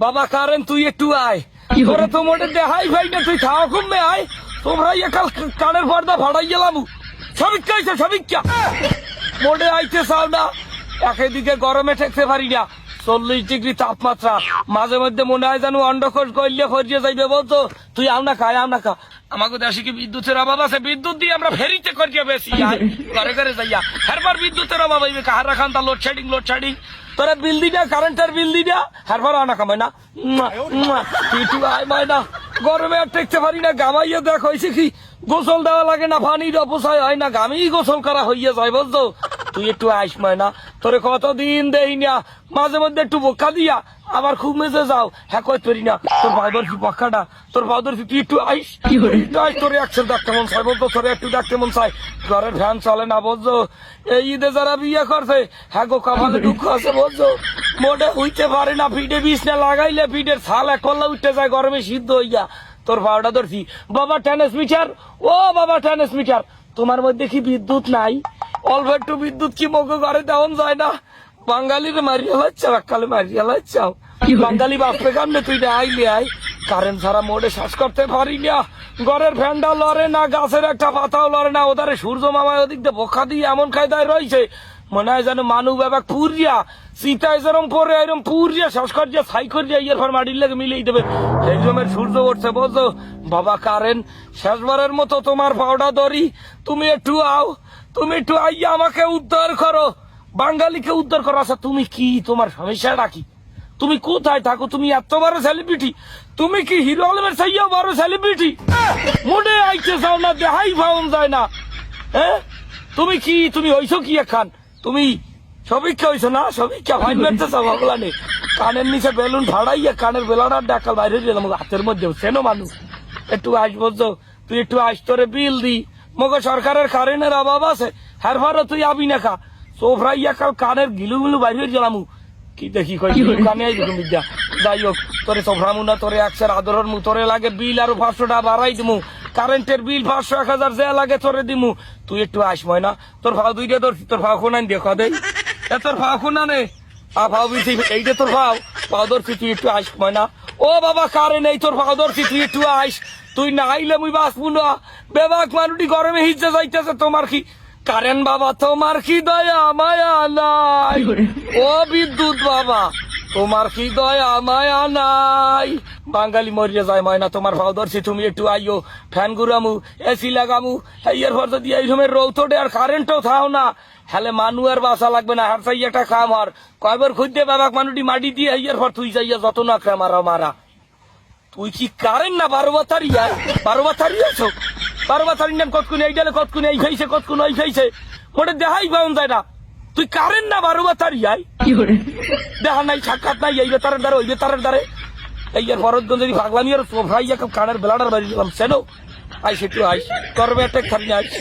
বাবা কারেন তুই একটু আয়, তোরা তো মোটে দেখাই ভাই না, তুই খাওয়া কমবে আয়। তোমরা একাল কানের পর্দা ভাড়াই গেলাম, সবিক্ষা আইছে সবিক্ষা মোটে আইতে চাও না। একদিকে গরমে ঠেকতে পারি না, 40 ডিগ্রি তাপমাত্রা, মাঝে মধ্যে মনে হয় যেন অন্ডকোষ করলে ফরিয়ে যাইবে। বলতো তুই আও না খায় আও না খা। আমাকে দেশে কি বিদ্যুতের অভাব আছে? বিদ্যুৎ দিয়ে আমরা ফেরিতে করিয়ে বেশি ঘরে ঘরে যাইয়া, এরপর বিদ্যুতের অভাব হইবে। কাহার রাখান তা লোডশেডিং তোরা বিল দিনা, কারেন্টের বিল দিনা, এরপর আনা কামাই না একটু আয় ময়না। গরমে আর টেকতে পারি না, গামাইয়া দেখ হয়েছে কি গোসল দেওয়া লাগে না, পানির অপচয় হয় না, গামেই গোসল করা হইয়া যায়। বুঝতো তুই একটু আইস ময়না, তোরে কতদিন দেই না, মাঝে মধ্যে একটু বোকা দিয়া আবার খুব মেজে যাও। হ্যাঁ কই তৈরি না, তোর ভাউদর কি পক্ষাটা, তোর ভাউদর কি, তুই একটু আইস তোরে একশো ডাকতে মন চাই। বলতো তোরে একটু ডাকতে মন চাই, ঘরের ফ্যান চলে না। বুঝছো এই ঈদে যারা বিয়ে করছে, হ্যাঁ গো কপালে দুঃখ আছে। বুঝছো মোটে উঠতে পারে না, পিঠে বিছনা লাগাইলে পিঠের ছাল এক কল্লা উঠতে যায়, গরমে সিদ্ধ হইয়া। তোর ভাওটা ধরছি। বাবা ট্রান্সমিটার, ও বাবা ট্রান্সমিটার, তোমার মধ্যে কি বিদ্যুৎ নাই? অল্প একটু বিদ্যুৎ কি মগো ঘরে দেওয়া যায় না? বাঙালির মারিয়া লাচ্ছাও, এককালে মারিয়া লাচ্ছাও। বাঙালি বাপরে কামনে তুই না আইলে আয়, কারেন্ট ছাড়া মোড়ে শ্বাস করতে পারি না। ঘরের ফ্যানটা লড়ে না, গাছের একটা পাতাও লড়ে না। ওধারে সূর্য মামায় ওদিক দিয়ে বোকা দিয়ে এমন কায়দায় রয়েছে, মনে হয় যেন মানু বাবা পুরিয়া সীতায় যেরম পরে এরম পুরিয়া শ্বাস করিয়া ছাই করিয়া ইয়ের পর মাটির লেগে মিলিয়ে দেবে। এই জমের সূর্য উঠছে। বলছো বাবা কারেন্ট, শেষবারের মতো তোমার পাউডা ধরি, তুমি একটু আও, তুমি একটু আইয়া আমাকে উদ্ধার করো, বাঙালিকে উদ্ধার করো। আচ্ছা তুমি কি, তোমার সমস্যাটা কি? তুমি কোথায় থাকো? তুমি এত বড় সেলিব্রিটি, তুমি কি হিরো আলমের চাইয়াও বড় সেলিব্রিটি? মনে আইতে চাও না, দেখাই পাওয়া যায় না। হ্যাঁ তুমি কি, তুমি হইছো কি এখান? তুমি সবিক্ষা হইছো না? সবিক্ষা ফাইন বেড়তে চাও ভগলানে, কানের নিচে বেলুন ভাড়াইয়া কানের বেলাটার ডাকাল বাইরে গেলাম হাতের মধ্যে সেনো মানুষ। একটু আস বলছো, তুই একটু আস, তোরে বিল দি। মগে সরকারের কারেন্টের অভাব আছে, হ্যার ভারও তুই আবি না খা। সোফরাইয়া কাল কানের গিলু গিলু বাইরে গেলাম কি দেখি কানে বিদ্যা। যাই হোক তোরে সোফরামু না, তোরে একশের আদরের মু, তোরে লাগে বিল আরো 500 টাকা বাড়াই দিমু, কারেন্টের বিল 500 1000 যা লাগে তোরে দিমু। তুই একটু আসময় না, তোর ভাও দুইটা ধরছি, তোর ভাও কোনাই দেখো দেই, তোর ভাও কোনা নে ভাও বিছি এইটা তোর ভাও ভাও ধরছি, তুই একটু আসময় না। ও বাবা কারে নেই, তোর ভাও ধরছি, তুই একটু আইস। তুই না আইলে মুই বাঁচবো না। বেবাক মানুষটি গরমে হিজে যাইতেছে, তোমার কি কারেন্ট বাবা, তোমার কি দয়া মায়া নাই? ও বিদ্যুৎ বাবা, তোমার কি দয়া মায়া নাই? বাঙালি মরিয়া যায় ময়না, তোমার ভাও ধরছি, তুমি একটু আইও, ফ্যান ঘুরামু, এসি লাগামু। এর পর যদি এই সময় রৌতটে আর কারেন্টও থাও না, হলে মানু আর বাসা লাগবে না। হার চাই একটা খাম আর কয়বার খুঁজতে বাবাক মানুষটি মাটি দিয়ে এর পর তুই যাইয়া যত না মারা মারা। তুই কি কারেন্ট না 12 বাতারি? 12 বাতারি আছো? 12 বাতারি নাম কতক্ষণ এই ডালে, কতক্ষণ এই খাইছে, কতক্ষণ ওই খাইছে, ওটা দেখাই পাওয়া যায় না। তুই কারেন্ট না 12 বাতারি? দেখা নাই, সাক্ষাৎ নাই, এই বেতারের দ্বারে ওই বেতারের দ্বারে। এই আর ভরতগঞ্জ ভাগলামি আর ভাই কানের বেলাটার বাড়ি গেলাম সেনো আইস, একটু আইস, করবে একটা খালি আইস।